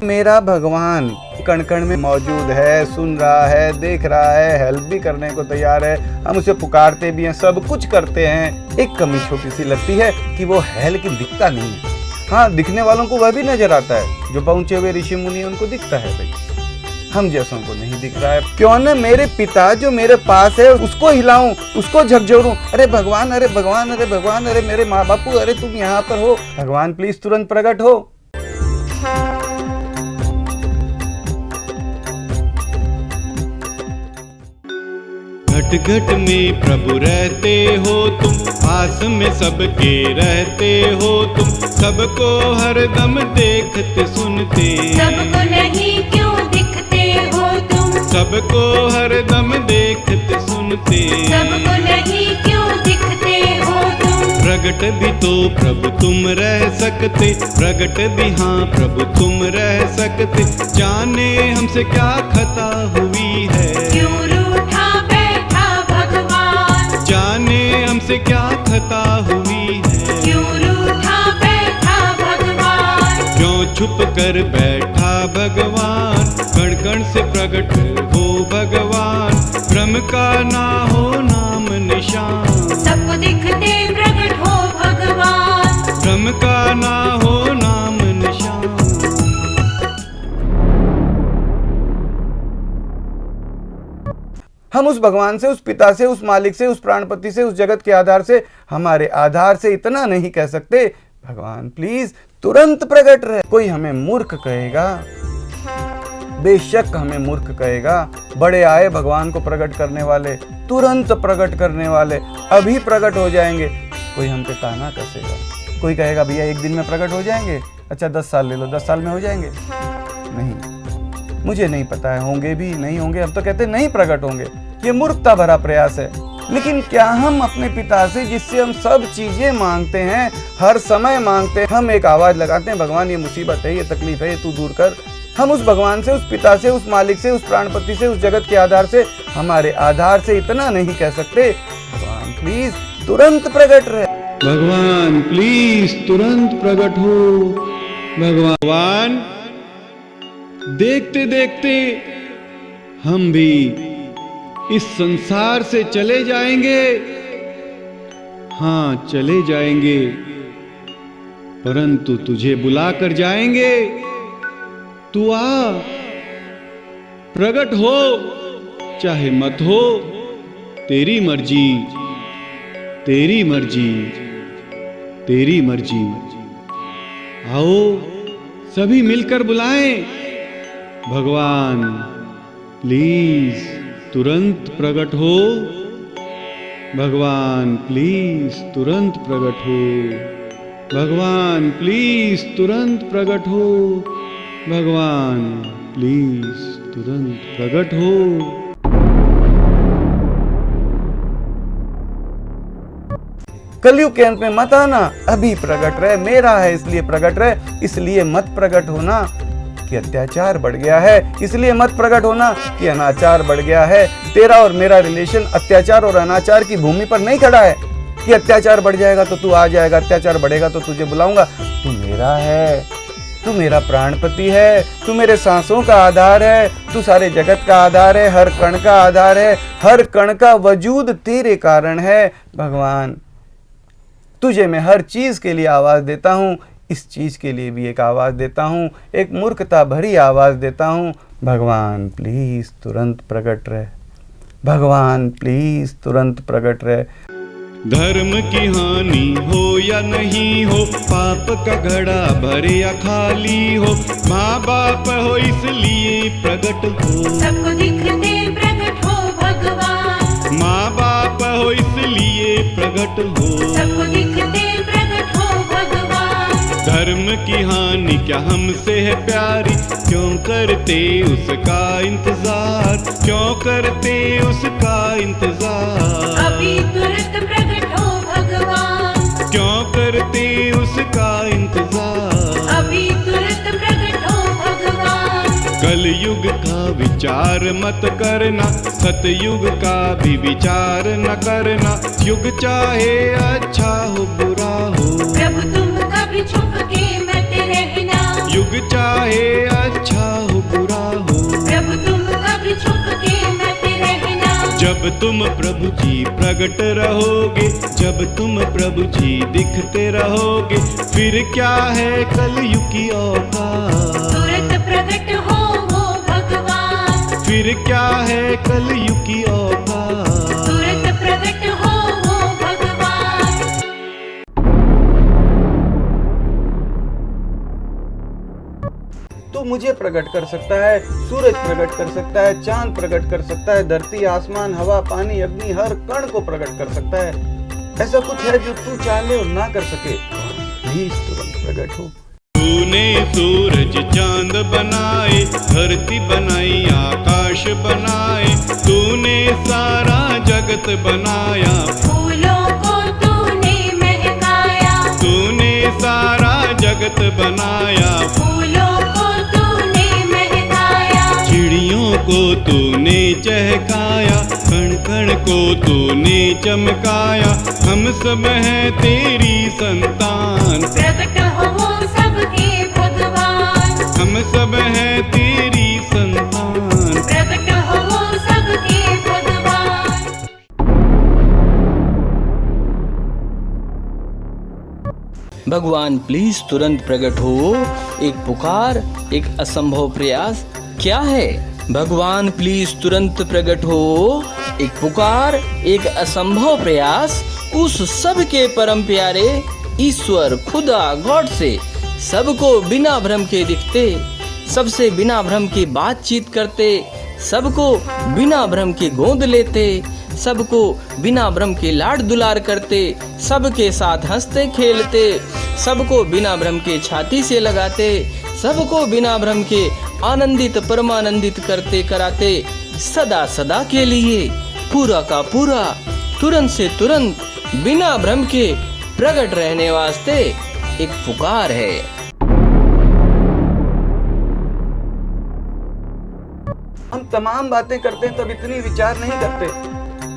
मेरा भगवान कण कण में मौजूद है, सुन रहा है, देख रहा है, हेल्प भी करने को तैयार है। हम उसे पुकारते भी हैं, सब कुछ करते हैं। एक कमी छोटी सी लगती है कि वो है लेकिन दिखता नहीं है। हाँ, दिखने वालों को वह भी नजर आता है, जो पहुंचे हुए ऋषि मुनि उनको दिखता है भाई, हम जैसों को नहीं दिख रहा है। क्यों न मेरे पिता जो मेरे पास है उसको हिलाऊं, उसको झकझोरूं। अरे भगवान, अरे भगवान, अरे भगवान, अरे मेरे माँ बापू, अरे तुम यहाँ पर हो, भगवान प्लीज तुरंत प्रकट हो। घट घट में प्रभु रहते हो तुम, पास में सबके रहते हो तुम, सबको हरदम देखते सुनते, सबको नहीं क्यों दिखते हो तुम, सबको हरदम देखते सुनते, सबको नहीं क्यों दिखते हो तुम। प्रगट भी तो प्रभु तुम रह सकते, प्रगट भी हाँ प्रभु तुम रह सकते, जाने हमसे क्या खता हुई है, क्यों रूठा बैठा भगवान, जाने हमसे क्या खता हुई है, क्यों रूठा बैठा भगवान, क्यों छुप कर बैठा भगवान, कण कण से प्रकट हो भगवान, भ्रम का ना हो नाम निशान, सबको दिखते प्रकट हो भगवान, भ्रम का ना हो नाम निशान। हम उस भगवान से, उस पिता से, उस मालिक से, उस प्राणपति से, उस जगत के आधार से, हमारे आधार से इतना नहीं कह सकते, भगवान प्लीज तुरंत प्रकट रहे। कोई हमें मूर्ख कहेगा, बेशक हमें मूर्ख कहेगा। बड़े आए भगवान को प्रकट करने वाले, तुरंत प्रकट करने वाले, अभी प्रकट हो जाएंगे। कोई हम पे ताना कसेगा, कोई कहेगा भैया एक दिन में प्रकट हो जाएंगे, अच्छा 10 साल ले लो, 10 साल में हो जाएंगे। नहीं, मुझे नहीं पता है, होंगे भी नहीं होंगे, हम तो कहते नहीं प्रकट होंगे। ये मूर्खता भरा प्रयास है। लेकिन क्या हम अपने पिता से, जिससे हम सब चीजें मांगते हैं, हर समय मांगते हैं, हम एक आवाज लगाते हैं, भगवान ये मुसीबत है, ये तकलीफ है, ये तू दूर कर। हम उस भगवान से, उस पिता से, उस मालिक से, उस प्राणपति से, उस जगत के आधार से, हमारे आधार से इतना नहीं कह सकते, भगवान प्लीज तुरंत प्रकट रहे। भगवान प्लीज तुरंत प्रकट हो। भगवान देखते देखते हम भी इस संसार से चले जाएंगे, हाँ चले जाएंगे, परंतु तुझे बुला कर जाएंगे। तू आ, प्रकट हो चाहे मत हो, तेरी मर्जी, तेरी मर्जी, तेरी मर्जी। आओ सभी मिलकर बुलाएं, भगवान प्लीज तुरंत प्रकट हो, भगवान प्लीज तुरंत प्रकट हो, भगवान प्लीज तुरंत प्रकट हो, भगवान प्लीज तुरंत प्रकट हो। कलयुग के अंत में मत आना, अभी प्रकट रहे, मेरा है इसलिए प्रकट रहे, इसलिए मत प्रकट होना कि अत्याचार बढ़ गया है, इसलिए मत प्रकट होना कि अनाचार बढ़ गया है। तेरा और मेरा रिलेशन अत्याचार और अनाचार की भूमि पर नहीं खड़ा है कि अत्याचार बढ़ जाएगा तो तू आ जाएगा, अत्याचार बढ़ेगा तो तुझे बुलाऊंगा। तू मेरा है, तू मेरा प्राणपति है, तू मेरे सांसों का आधार है, तू सारे जगत का आधार है, हर कण का आधार है, हर कण का वजूद तेरे कारण है। भगवान तुझे मैं हर चीज के लिए आवाज देता हूँ, इस चीज के लिए भी एक आवाज देता हूँ, एक मूर्खता भरी आवाज देता हूँ। भगवान प्लीज तुरंत प्रकट रहे, भगवान प्लीज तुरंत प्रकट रहे। धर्म की हानि हो या नहीं हो, पाप का घड़ा भरे या खाली हो, माँ बाप हो इसलिए प्रकट हो, सबको दिखते प्रकट हो भगवान, माँ बाप हो इसलिए प्रकट हो, सबको दिखते प्रकट हो भगवान। धर्म की हानि क्या हमसे है प्यारी, क्यों करते उसका इंतजार, क्यों करते उसका इंतजार, अभी तुरंत प्रकट हो भगवान, क्यों करते उसका इंतजार, अभी तुरंत प्रकट हो भगवान। कलयुग का विचार मत करना, सतयुग का भी विचार न करना, युग चाहे अच्छा हो बुरा हो, प्रभु तुम कभी छुप के मत रहना, युग चाहे अच्छा जब तुम प्रभु जी प्रकट रहोगे, जब तुम प्रभु जी दिखते रहोगे, फिर क्या है कलयुग की औकात, तुरंत प्रकट हो वो भगवान, फिर क्या है कलयुग की औकात। तुरंत प्रकट हो वो भगवान। तो मुझे प्रकट कर सकता है, सूरज प्रकट कर सकता है, चांद प्रकट कर सकता है, धरती आसमान हवा पानी अग्नि हर कण को प्रकट कर सकता है। ऐसा कुछ है जो तू चाहे और ना कर सके, प्लीज तुरंत प्रकट हो। तूने सूरज चांद बनाए, धरती बनाई आकाश बनाए, तूने सारा जगत बनाया, फूलों को तूने महकाया, तूने सारा जगत बनाया, फूलों को तूने महकाया, चिड़ियों को तूने चहकाया, कण कण को तूने चमकाया, हम सब हैं तेरी संतान, प्रकट हो वो सबके भगवान, हम सब हैं तेरी संतान। प्रकट हो वो सबके भगवान। भगवान प्लीज तुरंत प्रकट हो, एक पुकार एक असंभव प्रयास क्या है। भगवान प्लीज तुरंत प्रकट हो, एक पुकार एक असंभव प्रयास उस सब के परम प्यारे ईश्वर खुदा गॉड से, सबको बिना भ्रम के दिखते, सबसे बिना भ्रम के बातचीत करते, सबको बिना भ्रम के गोद लेते, सबको बिना भ्रम के लाड दुलार करते, सबके साथ हंसते खेलते, सबको बिना भ्रम के छाती से लगाते, सबको बिना भ्रम के आनंदित परमानंदित करते कराते, सदा सदा के लिए पूरा का पूरा तुरंत से तुरंत बिना भ्रम के प्रकट रहने वास्ते एक पुकार है। हम तमाम बातें करते हैं तब इतनी विचार नहीं करते,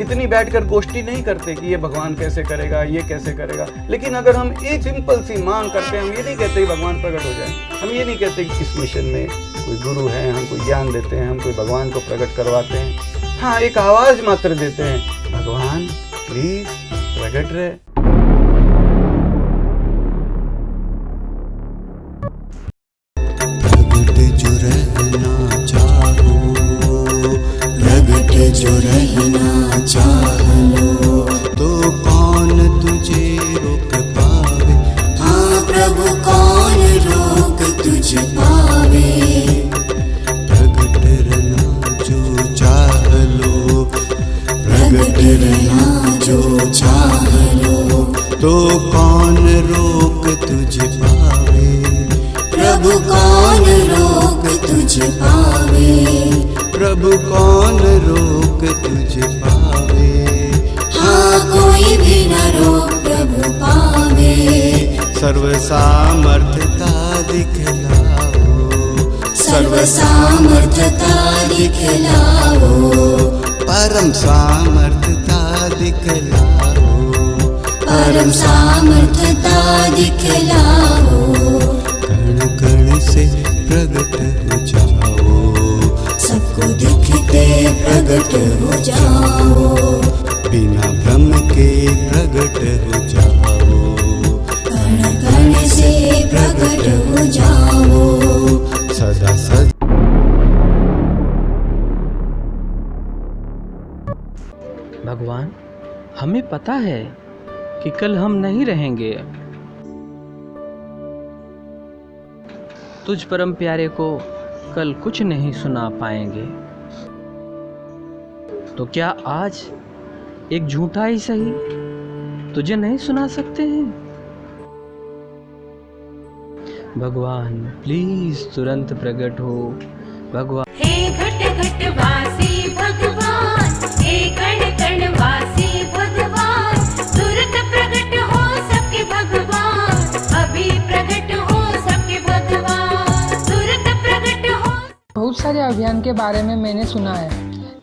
इतनी बैठकर गोष्ठी नहीं करते कि ये भगवान कैसे करेगा, ये कैसे करेगा। लेकिन अगर हम एक सिंपल सी मांग करते हैं, हम ये नहीं कहते भगवान प्रकट हो जाए, हम ये नहीं कहते कि इस मिशन में कोई गुरु है, हम कोई ज्ञान देते हैं, हम कोई भगवान को प्रकट करवाते हैं। हाँ, एक आवाज मात्र देते हैं, भगवान प्लीज प्रकट रहे। प्रगट जो रहना चाहो, तो कौन तुझे रोक पावे। हाँ प्रभु कौन रोक तुझ पावे। प्रगट रहना जो चाह लो, प्रगट रहना जो चाह लो, तो कौन रोक तुझ पावे। प्रभु कौन रोक तुझ पावे। प्रभु कौन रोक तुझ पावे। हाँ कोई भी न रोक प्रभु पावे। सर्व सामर्थ्यता दिखलाओ, सर्व सामर्थ्यता दिखलाओ, परम सामर्थ्यता दिखलाओ, परम सामर्थ्यता दिखलाओ। कण कण से प्रगट हो जाओ, सबको दिखते प्रगट हो जाओ, बिना भ्रम के प्रगट हो जाओ, कण कण से प्रगट हो जाओ, सदा सदा। भगवान हमें पता है कि कल हम नहीं रहेंगे, तुझ परम प्यारे को कल कुछ नहीं सुना पाएंगे, तो क्या आज एक झूठा ही सही तुझे नहीं सुना सकते हैं। भगवान प्लीज तुरंत प्रकट हो। भगवान हे घट घट वासी भगवान, हे कण कण वासी भगवान, तुरंत प्रकट हो सबके भगवान, अभी प्रकट हो सबके भगवान, तुरंत प्रकट हो। बहुत सारे अभियान के बारे में मैंने सुना है,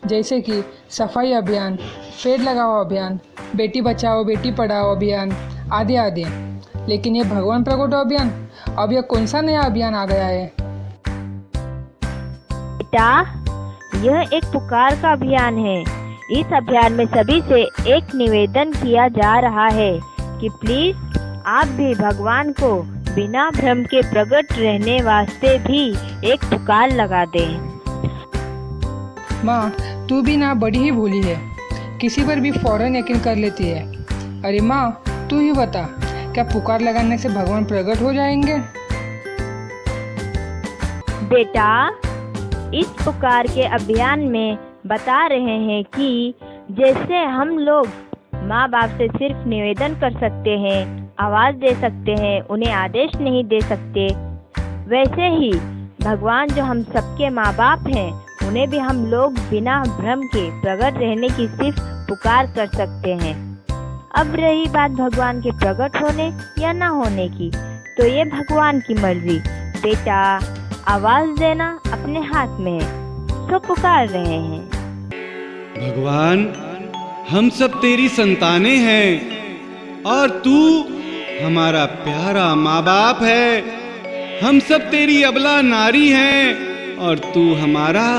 जैसे कि सफाई अभियान, पेड़ लगाओ अभियान, बेटी बचाओ बेटी पढ़ाओ अभियान आदि आदि। लेकिन ये भगवान प्रकट हो अभियान, अब यह कौन सा नया अभियान आ गया है। बेटा, यह एक पुकार का अभियान है। इस अभियान में सभी से एक निवेदन किया जा रहा है कि प्लीज आप भी भगवान को बिना भ्रम के प्रकट रहने वास्ते भी एक पुकार लगा दें। माँ, तू भी ना बड़ी ही भोली है, किसी पर भी फौरन यकीन कर लेती है। अरे माँ, तू ही बता, क्या पुकार लगाने से भगवान प्रकट हो जाएंगे? बेटा, इस पुकार के अभियान में बता रहे हैं कि जैसे हम लोग माँ बाप से सिर्फ निवेदन कर सकते हैं, आवाज़ दे सकते हैं, उन्हें आदेश नहीं दे सकते, वैसे ही भगवान जो हम सबके माँ बाप हैं, उन्हें भी हम लोग बिना भ्रम के प्रकट रहने की सिर्फ पुकार कर सकते हैं। अब रही बात भगवान के प्रकट होने या ना होने की, तो ये भगवान की मर्जी। बेटा, आवाज़ देना अपने हाथ में है, तो पुकार रहे हैं। भगवान, हम सब तेरी संतानें हैं और तू हमारा प्यारा माँ बाप है। हम सब तेरी अबला नारी हैं और तू हमारा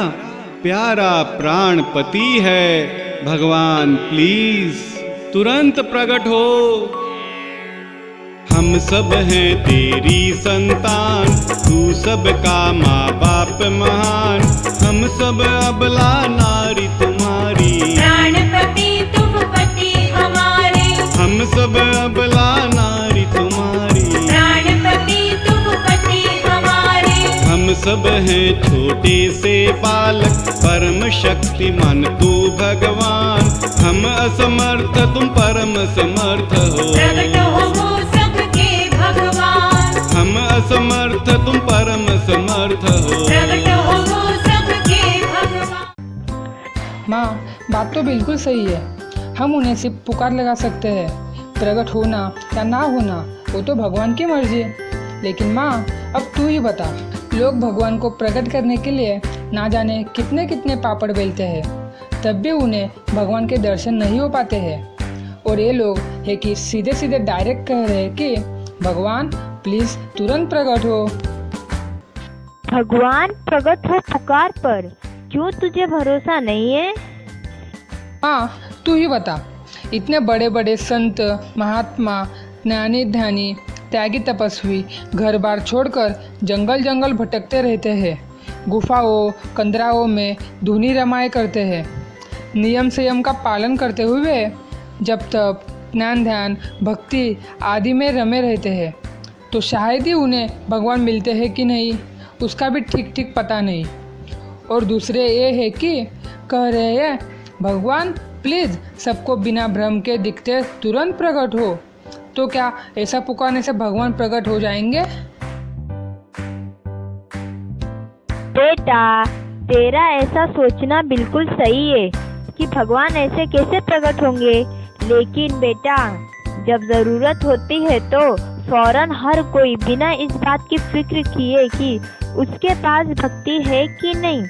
प्यारा प्राण पति है। भगवान प्लीज तुरंत प्रकट हो। हम सब हैं तेरी संतान, तू सबका माँ बाप महान। हम सब अबला नारी तुम्हारी, प्राणपति तुम पति हमारे। हम सब अबला नारी तुम्हारी, प्राणपति तुम पति हमारे। हम सब हैं छोटे से बालक, परम शक्तिमान तू भगवान। हम असमर्थ तुम परम समर्थ हो, प्रकट हो सबके भगवान। हम असमर्थ तुम परम समर्थ हो। प्रकट हो सबके भगवान। माँ, बात तो बिल्कुल सही है। हम उन्हें सिर्फ पुकार लगा सकते हैं, प्रकट होना या ना होना वो तो भगवान की मर्जी है। लेकिन माँ, अब तू ही बता, लोग भगवान को प्रकट करने के लिए ना जाने कितने कितने पापड़ बेलते हैं, तब भी उन्हें भगवान के दर्शन नहीं हो पाते हैं। और ये लोग है कि सीधे सीधे डायरेक्ट कह रहे हैं कि भगवान प्लीज तुरंत प्रकट हो। भगवान प्रकट हो पुकार पर, क्यों तुझे भरोसा नहीं है? हाँ, तू ही बता, इतने बड़े बड़े संत महात्मा, ज्ञानी ध्यानी, त्यागी तपस्वी घर बार छोड़कर जंगल जंगल भटकते रहते हैं, गुफाओं कंदराओं में धुनी रमाए करते हैं, नियम संयम का पालन करते हुए जब तक ज्ञान ध्यान भक्ति आदि में रमे रहते हैं। तो शायद ही उन्हें भगवान मिलते हैं कि नहीं, उसका भी ठीक ठीक पता नहीं। और दूसरे ये है कि कह रहे हैं भगवान प्लीज़ सबको बिना भ्रम के दिखते तुरंत प्रकट हो। तो क्या ऐसा पुकारने से भगवान प्रकट हो जाएंगे? बेटा, तेरा ऐसा सोचना बिल्कुल सही है कि भगवान ऐसे कैसे प्रकट होंगे। लेकिन बेटा, जब ज़रूरत होती है तो फौरन हर कोई बिना इस बात की फिक्र किए कि उसके पास भक्ति है कि नहीं,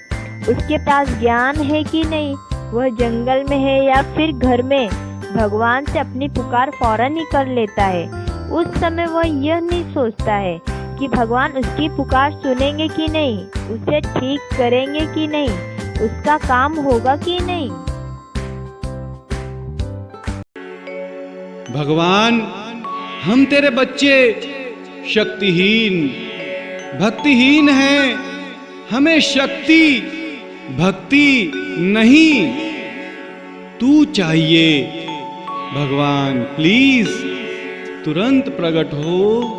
उसके पास ज्ञान है कि नहीं, वह जंगल में है या फिर घर में, भगवान से अपनी पुकार फौरन ही कर लेता है। उस समय वह यह नहीं सोचता है कि भगवान उसकी पुकार सुनेंगे कि नहीं, उसे ठीक करेंगे कि नहीं, उसका काम होगा कि नहीं। भगवान, हम तेरे बच्चे शक्तिहीन भक्तिहीन हैं। हमें शक्ति भक्ति नहीं, तू चाहिए। भगवान प्लीज तुरंत प्रकट हो।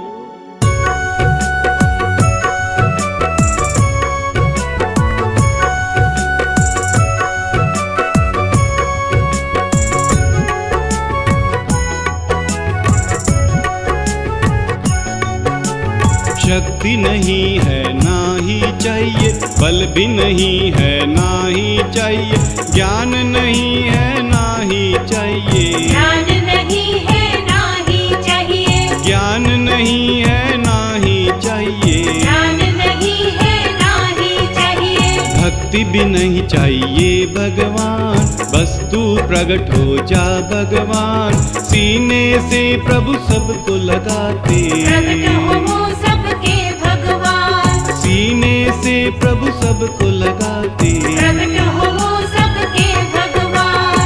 शक्ति नहीं है ना ही चाहिए, बल भी नहीं है ना ही चाहिए, ज्ञान नहीं है ना ही चाहिए, ज्ञान नहीं है ना ही चाहिए, ज्ञान नहीं है ना ही चाहिए, ज्ञान नहीं है ना ही चाहिए, भक्ति भी नहीं चाहिए। भगवान बस तू प्रकट हो जा। भगवान सीने से प्रभु सबको लगाते, प्रकट हो सबके भगवान, सीने से प्रभु सबको लगाते, प्रकट हो सबके भगवान,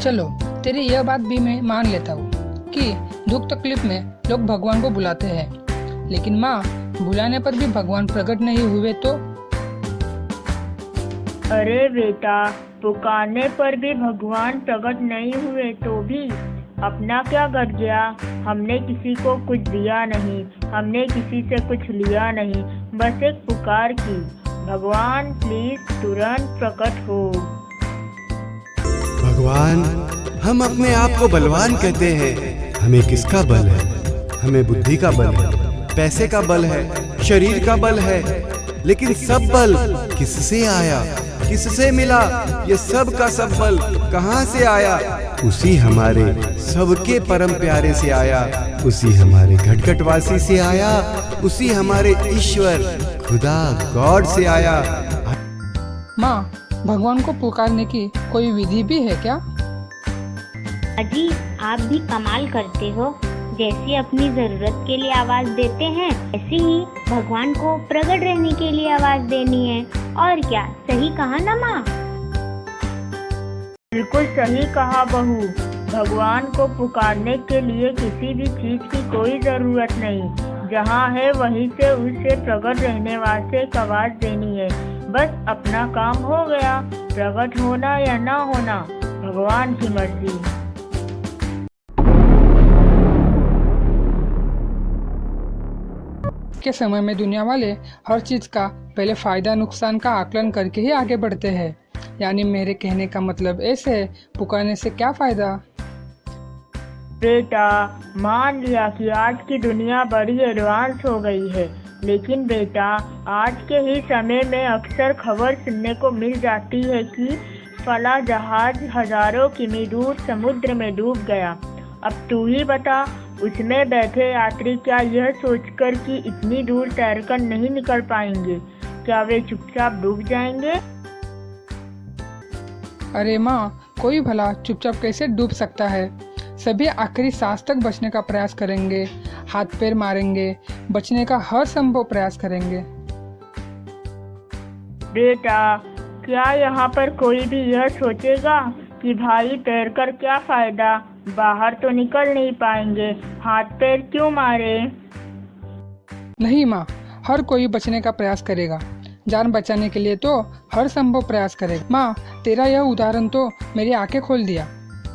चलो तेरी यह बात भी मैं मान लेता हूँ कि दुख तकलीफ में लोग भगवान को बुलाते हैं, लेकिन माँ बुलाने पर भी भगवान प्रकट नहीं हुए तो? अरे बेटा, पुकारने पर भी भगवान प्रकट नहीं हुए तो भी अपना क्या कर गया? हमने किसी को कुछ दिया नहीं, हमने किसी से कुछ लिया नहीं, बस एक पुकार की, भगवान प्लीज तुरंत प्रकट हो। भगवान, हम अपने आप को बलवान कहते हैं, हमें किसका बल है? हमें बुद्धि का बल है, पैसे का बल है, शरीर का बल है, लेकिन सब बल किससे आया, किससे मिला? ये सब का सब बल कहाँ से आया? उसी हमारे सबके परम प्यारे से आया, उसी हमारे घटघटवासी से आया, उसी हमारे ईश्वर खुदा गॉड से आया। माँ, भगवान को पुकारने की कोई विधि भी है क्या? अजी, आप भी कमाल करते हो। जैसी अपनी जरूरत के लिए आवाज देते हैं, ऐसे ही भगवान को प्रकट रहने के लिए आवाज देनी है। और क्या, सही कहा ना माँ? बिल्कुल सही कहा बहू। भगवान को पुकारने के लिए किसी भी चीज की कोई जरूरत नहीं, जहाँ है वहीं से उसे प्रकट रहने वास्ते एक आवाज देनी है। बस अपना काम हो गया, प्रकट होना या ना होना भगवान की मर्जी। के समय में दुनिया वाले हर चीज का पहले फायदा नुकसान का आकलन करके ही आगे बढ़ते हैं। यानी मेरे कहने का मतलब ऐसे है, पुकारने से क्या फायदा? बेटा, मान लिया कि आज की दुनिया बड़ी एडवांस हो गई है, लेकिन बेटा आज के ही समय में अक्सर खबर सुनने को मिल जाती है कि फला जहाज हजारों किमी दूर समुद्र में डूब गया। अब तू ही बता, उसमें बैठे यात्री क्या यह सोचकर कि इतनी दूर तैरकर नहीं निकल पाएंगे, क्या वे चुपचाप डूब जाएंगे? अरे माँ, कोई भला चुपचाप कैसे डूब सकता है? सभी आखिरी सांस तक बचने का प्रयास करेंगे, हाथ पैर मारेंगे, बचने का हर संभव प्रयास करेंगे। बेटा, क्या यहाँ पर कोई भी यह सोचेगा कि भाई तैरकर क्या फायदा, बाहर तो निकल नहीं पाएंगे, हाथ पैर क्यों मारे? नहीं माँ, हर कोई बचने का प्रयास करेगा, जान बचाने के लिए तो हर संभव प्रयास करेगा। माँ, तेरा यह उदाहरण तो मेरी आंखें खोल दिया।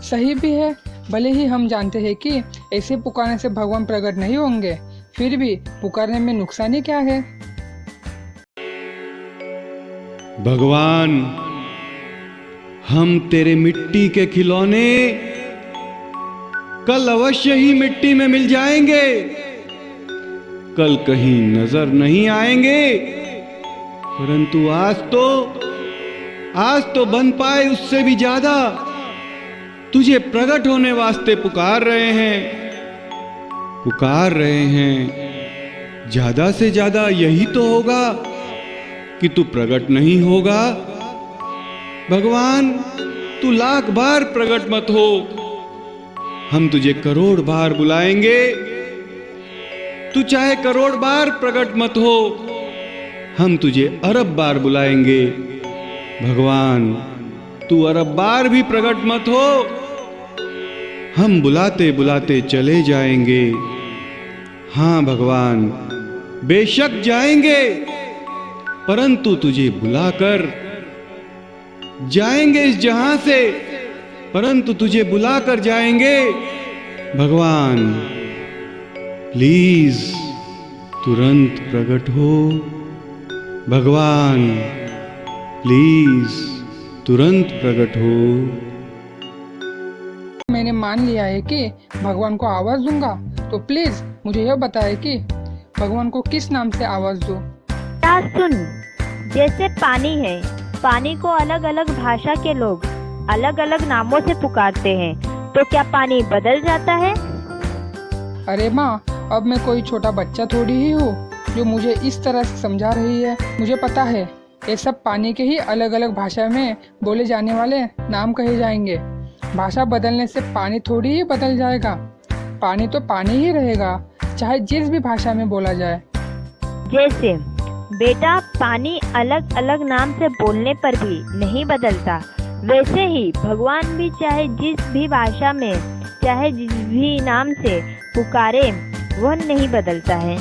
सही भी है, भले ही हम जानते हैं कि ऐसे पुकारने से भगवान प्रकट नहीं होंगे, फिर भी पुकारने में नुकसान ही क्या है? भगवान, हम तेरे मिट्टी के खिलौने कल अवश्य ही मिट्टी में मिल जाएंगे, कल कहीं नजर नहीं आएंगे, परंतु आज तो बन पाए उससे भी ज्यादा तुझे प्रकट होने वास्ते पुकार रहे हैं। ज्यादा से ज्यादा यही तो होगा कि तू प्रकट नहीं होगा। भगवान, तू लाख बार प्रकट मत हो, हम तुझे करोड़ बार बुलाएंगे, तू चाहे करोड़ बार प्रकट मत हो, हम तुझे अरब बार बुलाएंगे। भगवान, तू अरब बार भी प्रकट मत हो, हम बुलाते बुलाते चले जाएंगे। हाँ भगवान, बेशक जाएंगे, परंतु तुझे बुलाकर जाएंगे इस जहां से, परंतु तुझे बुलाकर जाएंगे। भगवान, प्लीज तुरंत प्रकट हो। भगवान, प्लीज तुरंत प्रकट हो। मैंने मान लिया है कि भगवान को आवाज दूंगा, तो प्लीज मुझे यह बताएं कि भगवान को किस नाम से आवाज दूं? क्या सुन, जैसे पानी है, पानी को अलग अलग भाषा के लोग अलग अलग नामों से पुकारते हैं, तो क्या पानी बदल जाता है? अरे माँ, अब मैं कोई छोटा बच्चा थोड़ी ही हूँ जो मुझे इस तरह से समझा रही है। मुझे पता है ये सब पानी के ही अलग अलग भाषा में बोले जाने वाले नाम कहे जाएंगे। भाषा बदलने से पानी थोड़ी ही बदल जाएगा, पानी तो पानी ही रहेगा, चाहे जिस भी भाषा में बोला जाए। जैसे बेटा, पानी अलग अलग नाम से बोलने पर भी नहीं बदलता, वैसे ही भगवान भी चाहे जिस भी भाषा में, चाहे जिस भी नाम से पुकारे, वह नहीं बदलता है।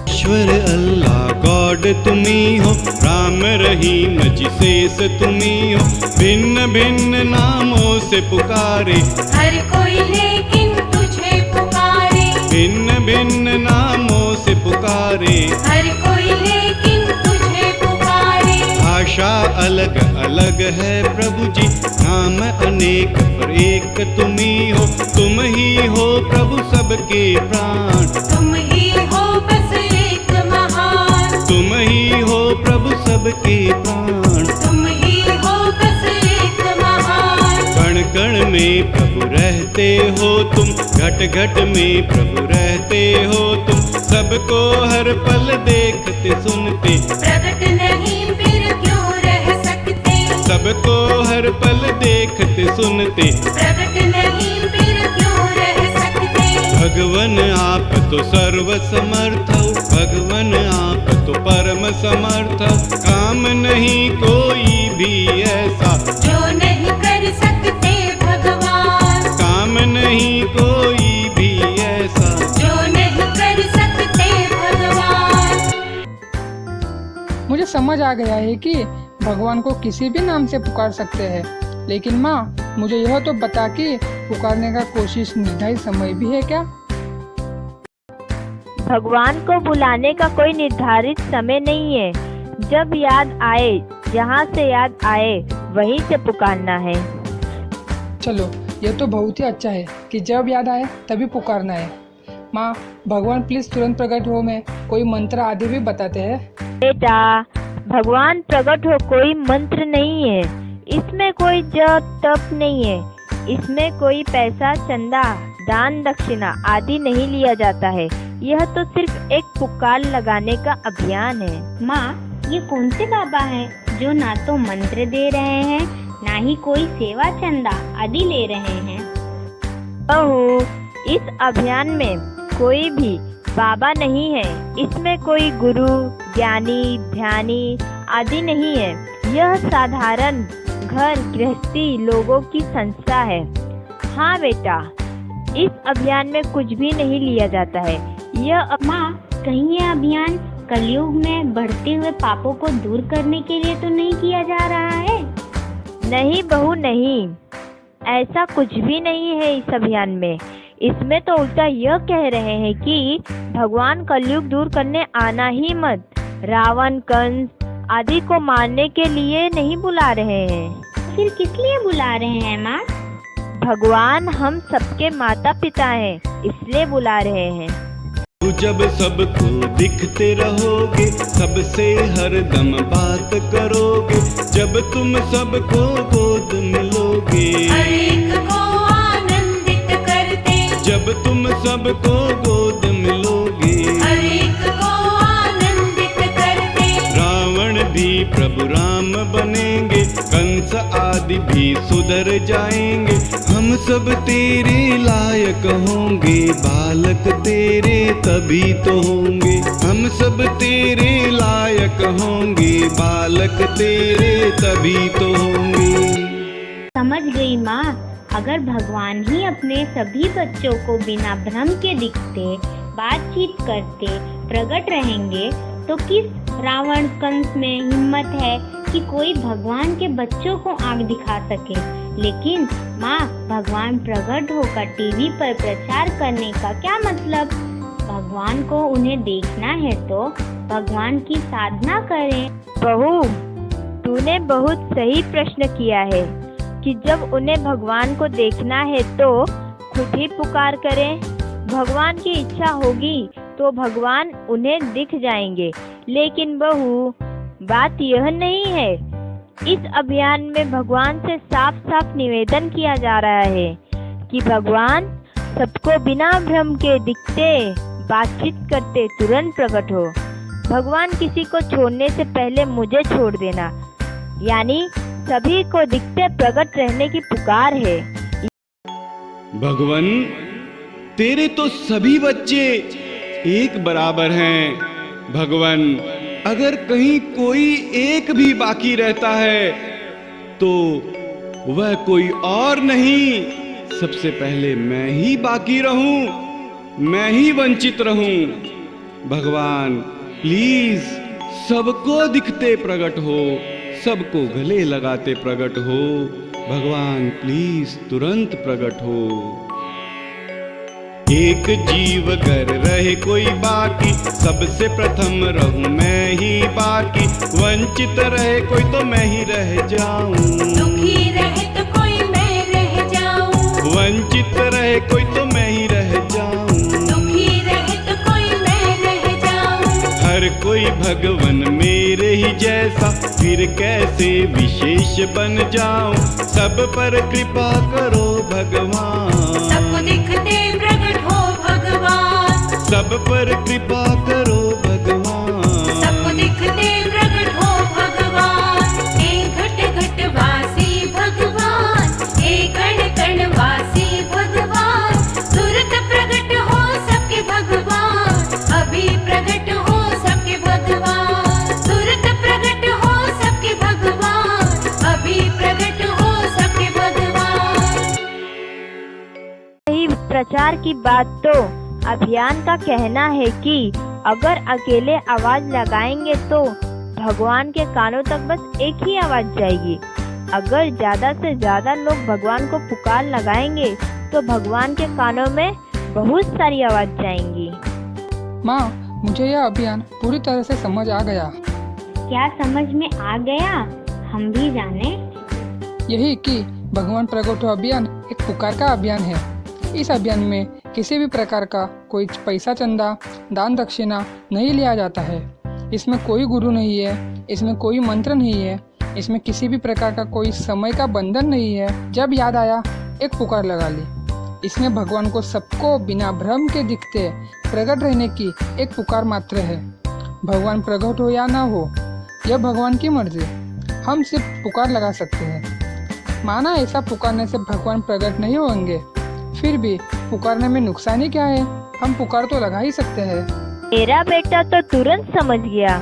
ईश्वर अल्लाह गॉड तुम्ही हो, राम रहीम जिसेस तुम्ही हो, भिन्न भिन्न नामों से पुकारे, हर कोई लेकिन तुझे पुकारे, भिन्न भिन्न नामों से पुकारे, हर कोई लेकिन तुझे पुकारे। भाषा अलग अलग है प्रभु जी, नाम अनेक पर एक तुम्ही हो, तुम ही हो प्रभु सबके प्राण, तुम ही हो बस एक महान, तुम ही हो प्रभु सबके प्राण, तुम ही हो बस एक महान। कण कण में प्रभु रहते हो तुम, घट घट में प्रभु रहते हो तुम, सबको हर पल देखते सुनते, प्रकट नहीं फिर क्यों रह सकते, सबको हर पल देखते सुनते, प्रकट नहीं फिर क्यों रह सकते। भगवन आप तो सर्व समर्थ हो, भगवन आप तो परम समर्थ हो, काम नहीं कोई भी ऐसा जो नहीं कर सकते भगवान, काम नहीं कोई भी ऐसा, जो नहीं कर सकते भगवान। मुझे समझ आ गया है कि भगवान को किसी भी नाम से पुकार सकते हैं, लेकिन माँ मुझे यह तो बता कि पुकारने का कोशिश निर्धारित समय भी है क्या? भगवान को बुलाने का कोई निर्धारित समय नहीं है। जब याद आए, जहाँ से याद आए वहीं से पुकारना है। चलो ये तो बहुत ही अच्छा है कि जब याद आए तभी पुकारना है। माँ भगवान प्लीज तुरंत प्रकट हो में कोई मंत्र आदि भी बताते हैं। बेटा, भगवान प्रकट हो कोई मंत्र नहीं है, इसमें कोई जप तप नहीं है, इसमें कोई पैसा चंदा दान दक्षिणा आदि नहीं लिया जाता है। यह तो सिर्फ एक पुकार लगाने का अभियान है। माँ, ये कौन से बाबा हैं जो ना तो मंत्र दे रहे हैं, ना ही कोई सेवा चंदा आदि ले रहे हैं? बहू, इस अभियान में कोई भी बाबा नहीं है, इसमें कोई गुरु ज्ञानी ध्यानी आदि नहीं है। यह साधारण घर गृहस्थी लोगों की संस्था है। हाँ बेटा, इस अभियान में कुछ भी नहीं लिया जाता है। यह माँ, कहीं ये अभियान कलयुग में बढ़ते हुए पापों को दूर करने के लिए तो नहीं किया जा रहा है? नहीं बहू नहीं, ऐसा कुछ भी नहीं है इस अभियान में। इसमें तो उल्टा यह कह रहे हैं कि भगवान कलयुग दूर करने आना ही मत, रावण कंस आदि को मारने के लिए नहीं बुला रहे हैं। फिर किस लिए बुला रहे हैं माँ? भगवान हम सबके माता पिता हैं, इसलिए बुला रहे हैं। तू जब सबको दिखते रहोगे, सबसे हरदम बात करोगे, जब तुम सबको गोद मिलोगे, हर एक को आनंदित करते, जब तुम सबको गोद मिलोगे, हर एक को आनंदित करते। रावण भी प्रभु राम बनेंगे, कंस आदि भी सुधर जाएंगे, हम सब तेरे लायक होंगे, बालक तेरे तभी तो होंगे, हम सब तेरे लायक होंगे, बालक तेरे तभी तो होंगे। समझ गई माँ, अगर भगवान ही अपने सभी बच्चों को बिना भ्रम के दिखते, बातचीत करते, प्रकट रहेंगे, तो किस रावण कंस में हिम्मत है कि कोई भगवान के बच्चों को आँख दिखा सके? लेकिन माँ, भगवान प्रकट होकर टीवी पर प्रचार करने का क्या मतलब? भगवान को उन्हें देखना है तो भगवान की साधना करें। बहू, तूने बहुत सही प्रश्न किया है कि जब उन्हें भगवान को देखना है तो खुद ही पुकार करें। भगवान की इच्छा होगी तो भगवान उन्हें दिख जाएंगे। लेकिन बहू, बात यह नहीं है। इस अभियान में भगवान से साफ साफ निवेदन किया जा रहा है कि भगवान सबको बिना भ्रम के दिखते, बातचीत करते तुरंत प्रकट हो। भगवान किसी को छोड़ने से पहले मुझे छोड़ देना, यानी सभी को दिखते प्रकट रहने की पुकार है। भगवान, तेरे तो सभी बच्चे एक बराबर हैं। भगवान, अगर कहीं कोई एक भी बाकी रहता है तो वह कोई और नहीं, सबसे पहले मैं ही बाकी रहूं, मैं ही वंचित रहूं। भगवान प्लीज सबको दिखते प्रकट हो, सबको गले लगाते प्रकट हो। भगवान प्लीज तुरंत प्रकट हो। एक जीव घर रहे कोई बाकी, सबसे प्रथम रहूं मैं ही बाकी। वंचित रहे कोई तो मैं ही रह जाऊं, दुखी रहे तो कोई मैं रह जाऊं, वंचित रहे कोई तो मैं ही रह जाऊं। दुखी रहे तो कोई मैं रह जाऊं। हर कोई भगवन मेरे ही जैसा, फिर कैसे विशेष बन जाऊं। सब पर कृपा करो भगवान, सबको दिखते प्रकट हो भगवान, सब पर कृपा करो भगवान। सबको दिखते प्रकट हो भगवान। हे घट घट वासी भगवान, हे कण कण वासी भगवान। तुरंत प्रकट हो सबके भगवान, अभी प्रकट हो सबके भगवान। तुरंत प्रकट हो सबके भगवान, अभी प्रकट हो सबके भगवान। यही प्रचार की बात तो अभियान का कहना है कि अगर अकेले आवाज लगाएंगे तो भगवान के कानों तक बस एक ही आवाज जाएगी। अगर ज्यादा से ज्यादा लोग भगवान को पुकार लगाएंगे तो भगवान के कानों में बहुत सारी आवाज जाएंगी। माँ, मुझे यह अभियान पूरी तरह से समझ आ गया। क्या समझ में आ गया? हम भी जाने। यही कि भगवान प्रगट हो अभियान एक पुकार का अभियान है। इस अभियान में किसी भी प्रकार का कोई पैसा चंदा दान दक्षिणा नहीं लिया जाता है। इसमें कोई गुरु नहीं है, इसमें कोई मंत्र नहीं है, इसमें किसी भी प्रकार का कोई समय का बंधन नहीं है। जब याद आया एक पुकार लगा ली। इसमें भगवान को सबको बिना भ्रम के दिखते प्रकट रहने की एक पुकार मात्र है। भगवान प्रकट हो या ना हो यह भगवान की मर्जी, हम सिर्फ पुकार लगा सकते हैं। माना ऐसा पुकारने से भगवान प्रकट नहीं होंगे, फिर भी पुकारने में नुकसान ही क्या है? हम पुकार तो लगा ही सकते हैं। मेरा बेटा तो तुरंत समझ गया।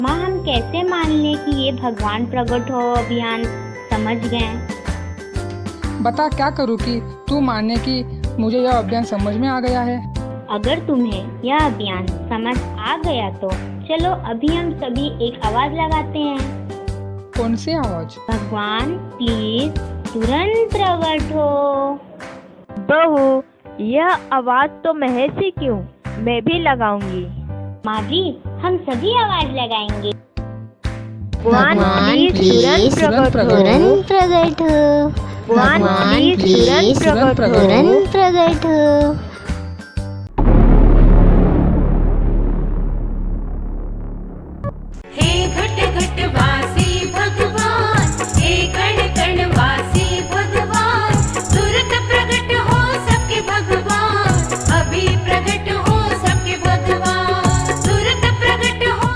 माँ, हम कैसे मान लें कि ये भगवान प्रकट हो अभियान समझ गए? बता क्या करूँ कि तू माने कि मुझे यह अभियान समझ में आ गया है। अगर तुम्हें यह अभियान समझ आ गया तो चलो अभी हम सभी एक आवाज लगाते हैं। कौन सी आवाज? भगवान प्लीज तुरंत प्रकट हो। बहू, यह आवाज तो महेश ही क्यों, मैं भी लगाऊंगी। माँ जी, हम सभी आवाज लगाएंगे। भगवान प्लीज तुरंत प्रकट हो। तुरंत प्रकट हो। भगवान प्लीज तुरंत प्रकट हो। तुरंत प्रकट हो। हे घट घट वासी भगवान, हे कण कण वासी भगवान। तुरंत प्रकट हो सबके भगवान, अभी प्रकट हो सबके भगवान। तुरंत प्रकट हो।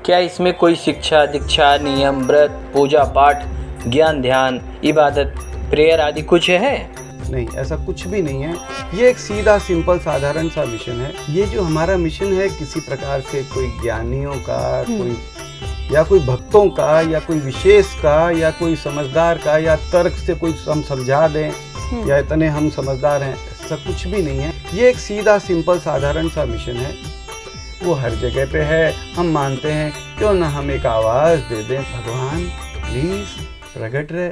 क्या इसमें कोई शिक्षा दीक्षा नियम व्रत पूजा पाठ ज्ञान ध्यान इबादत प्रेयर आदि कुछ है? नहीं, ऐसा कुछ भी नहीं है। ये एक सीधा सिंपल साधारण सा मिशन है। ये जो हमारा मिशन है किसी प्रकार से कोई ज्ञानियों का कोई या कोई भक्तों का या कोई विशेष का या कोई समझदार का या तर्क से कोई हम समझा दें या इतने हम समझदार हैं, ऐसा कुछ भी नहीं है। ये एक सीधा सिंपल साधारण सा मिशन है। वो हर जगह पे है। हम मानते हैं क्यों ना हम एक आवाज़ दे दें, भगवान प्लीज प्रकट रहे।